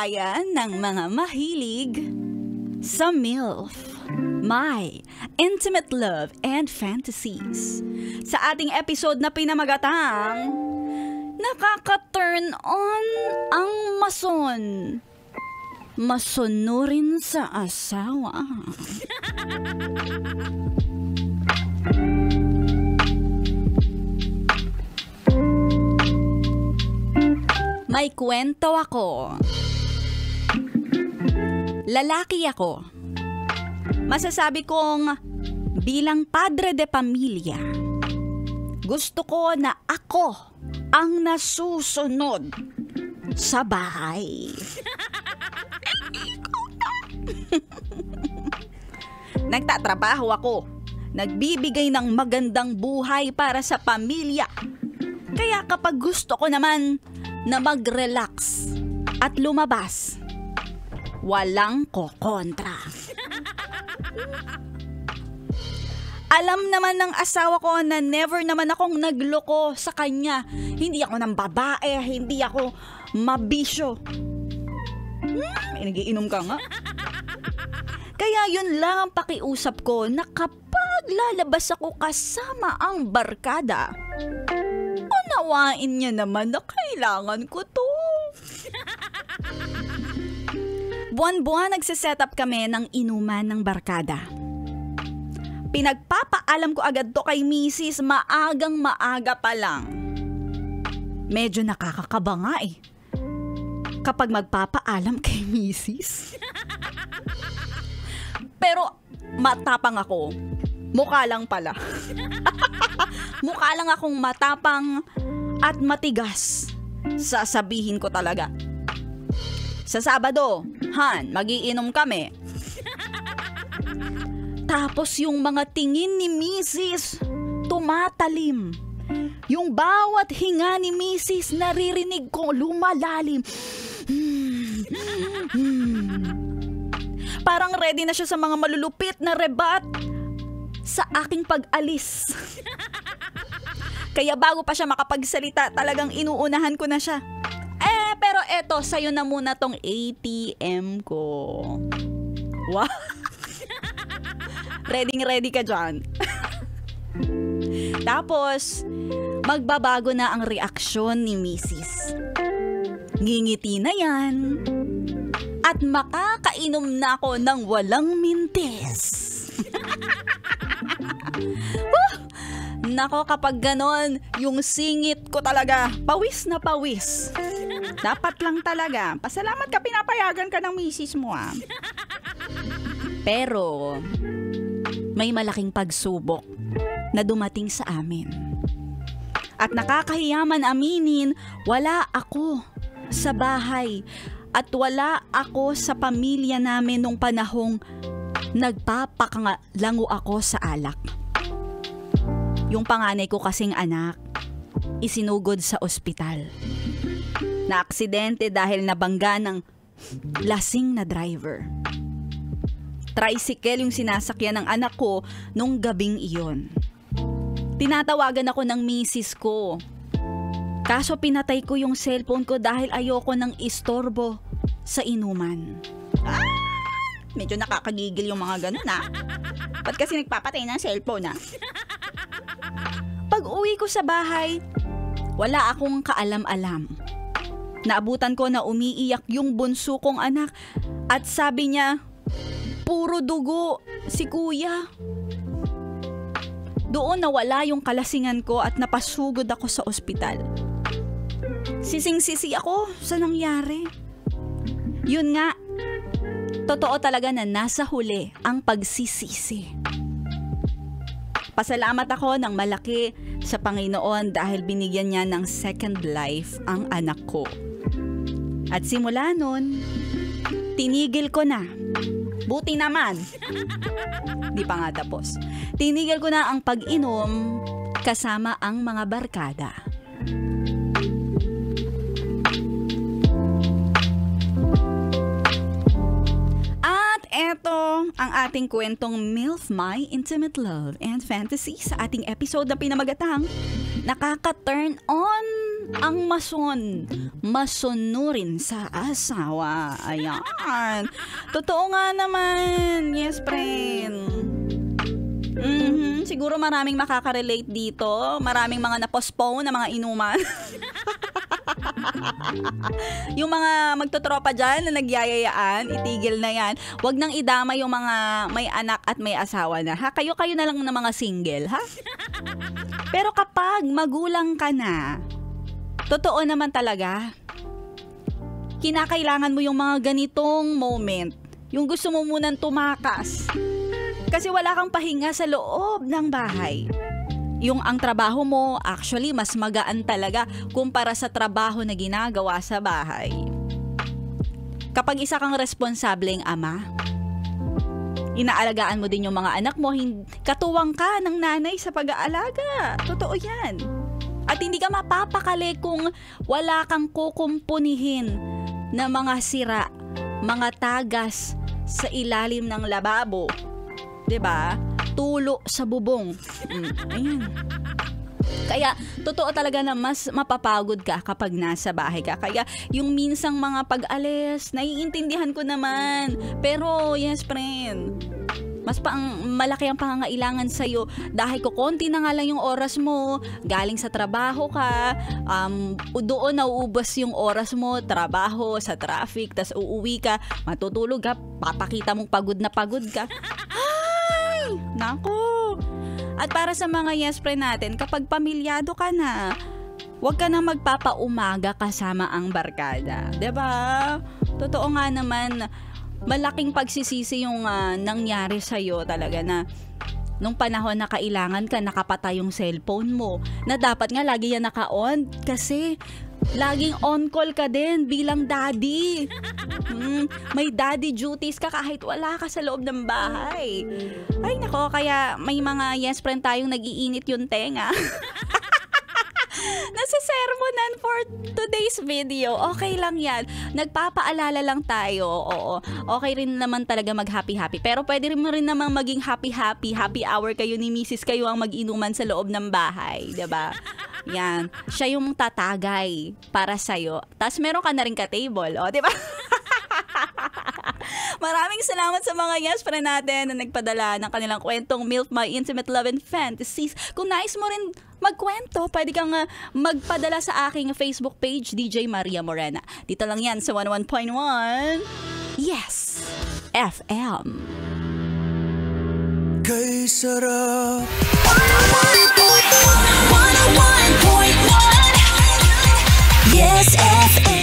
bayan ng mga mahilig sa MILF, My Intimate Love and Fantasies. Sa ating episode na pinamagatang, nakaka-turn on ang mason. Masunurin sa asawa. May kwento ako. Lalaki ako. Masasabi kong bilang padre de pamilya, gusto ko na ako ang nasusunod sa bahay. Nagtatrabaho ako. Nagbibigay ng magandang buhay para sa pamilya. Kaya kapag gusto ko naman na mag-relax at lumabas, walang kokontra. Alam naman ng asawa ko na never naman akong nagloko sa kanya. Hindi ako ng babae, hindi ako mabisyo. Nagiinom ka nga. Kaya yun lang ang pakiusap ko na kapag lalabas ako kasama ang barkada, unawain niya naman na kailangan ko to. Buwan-buwan nagsiset up kami ng inuman ng barkada. Pinagpapaalam ko agad to kay Mrs. maagang maaga pa lang. Medyo nakakakaba nga eh. Kapag magpapaalam kay Mrs. Pero matapang ako. Mukha lang pala. Mukha lang akong matapang at matigas. Sasabihin ko talaga. Sa Sabado, Han, magiinom kami. Tapos yung mga tingin ni Mrs. tumatalim. Yung bawat hinga ni Mrs. naririnig ko lumalalim. Parang ready na siya sa mga malulupit na rebat sa aking pag-alis. Kaya bago pa siya makapagsalita, talagang inuunahan ko na siya. Pero eto, sa'yo na muna tong ATM ko. Wow! Ready ka dyan. Tapos, magbabago na ang reaksyon ni Mrs. Ngingiti na yan. At makakainom na ako ng walang mintis. Nako, kapag ganon, yung singit ko talaga, pawis na pawis. Dapat lang talaga. Pasalamat ka, pinapayagan ka ng misis mo ah. Pero, may malaking pagsubok na dumating sa amin. At nakakahiyaman aminin, wala ako sa bahay. At wala ako sa pamilya namin nung panahong nagpapakangalango ako sa alak. Yung panganay ko kasing anak, isinugod sa ospital. Na-aksidente dahil nabangga ng lasing na driver. Tricycle yung sinasakyan ng anak ko nung gabing iyon. Tinatawagan ako ng misis ko. Kaso pinatay ko yung cellphone ko dahil ayoko ng istorbo sa inuman. Medyo nakakagigil yung mga ganun ah. Ba't kasi nagpapatay ng cellphone ah? Pag uwi ko sa bahay, wala akong kaalam-alam. Naabutan ko na umiiyak yung bunso kong anak at sabi niya, puro dugo si kuya. Doon nawala yung kalasingan ko at napasugod ako sa ospital. Sising-sisi ako sa nangyari. Yun nga, totoo talaga na nasa huli ang pagsisisi. Pasalamat ako ng malaki sa Panginoon dahil binigyan niya ng second life ang anak ko. At simula nun, tinigil ko na. Buti naman. Di pa nga tapos. Tinigil ko na ang pag-inom kasama ang mga barkada. Eto ang ating kwentong MILF, My Intimate Love and Fantasy sa ating episode na pinamagatang Nakaka-Turn On ang masunurin sa asawa. Ayan. Totoo nga naman. Yes, friend. Siguro maraming makaka-relate dito. Maraming mga na-postpone na mga inuman. Yung mga magtotropa dyan na nagyayayaan, itigil na yan. Huwag nang idama yung mga may anak at may asawa na. Ha? Kayo na lang na mga single, ha? Pero kapag magulang ka na, totoo naman talaga, kinakailangan mo yung mga ganitong moment. Yung gusto mo munang tumakas. Kasi wala kang pahinga sa loob ng bahay. Yung ang trabaho mo, actually, mas magaan talaga kumpara sa trabaho na ginagawa sa bahay. Kapag isa kang responsableng ama, inaalagaan mo din yung mga anak mo, katuwang ka ng nanay sa pag-aalaga. Totoo yan. At hindi ka mapapakali kung wala kang kukumpunihin na mga sira, mga tagas sa ilalim ng lababo. 'Di ba? Tulo sa bubong. Ayan. Kaya, totoo talaga na mas mapapagod ka kapag nasa bahay ka. Kaya, yung minsang mga pag-alis, naiintindihan ko naman. Pero, yes, friend, mas malaki ang pangangailangan sa'yo dahil kukonti na nga lang yung oras mo, galing sa trabaho ka, doon nauubos yung oras mo, trabaho, sa traffic, tas uuwi ka, matutulog ka, papakita mong pagod na pagod ka. Ay! Nako! At para sa mga yes friend natin, kapag pamilyado ka na, huwag ka na magpapaumaga kasama ang barkada. 'Di ba? Totoo nga naman, malaking pagsisisi yung nangyari sa'yo talaga na nung panahon na kailangan ka, nakapatay yung cellphone mo, na dapat nga lagi yan naka-on kasi laging on call ka din bilang daddy. May daddy duties ka kahit wala ka sa loob ng bahay. Ay nako, kaya may mga yes friend tayong nag-iinit yung tenga. Nasisermonan for today's video. Okay lang yan. Nagpapaalala lang tayo. Oo. Okay rin naman talaga mag-happy-happy. Pero pwede rin mo rin naman maging happy-happy. Happy hour kayo ni Mrs. Kayo ang mag-inuman sa loob ng bahay. Diba? Yan. Siya yung tatagay para sa'yo. Tapos meron ka na rin ka-table. O, diba? Maraming salamat sa mga yes friend natin na nagpadala ng kanilang kwentong MILF My Intimate Love and Fantasies. Kung nais mo rin magkwento, pwede kang magpadala sa aking Facebook page, DJ Maria Morena. Dito lang yan sa 101.1 Yes FM. Kay sarap 101.1 Yes FM.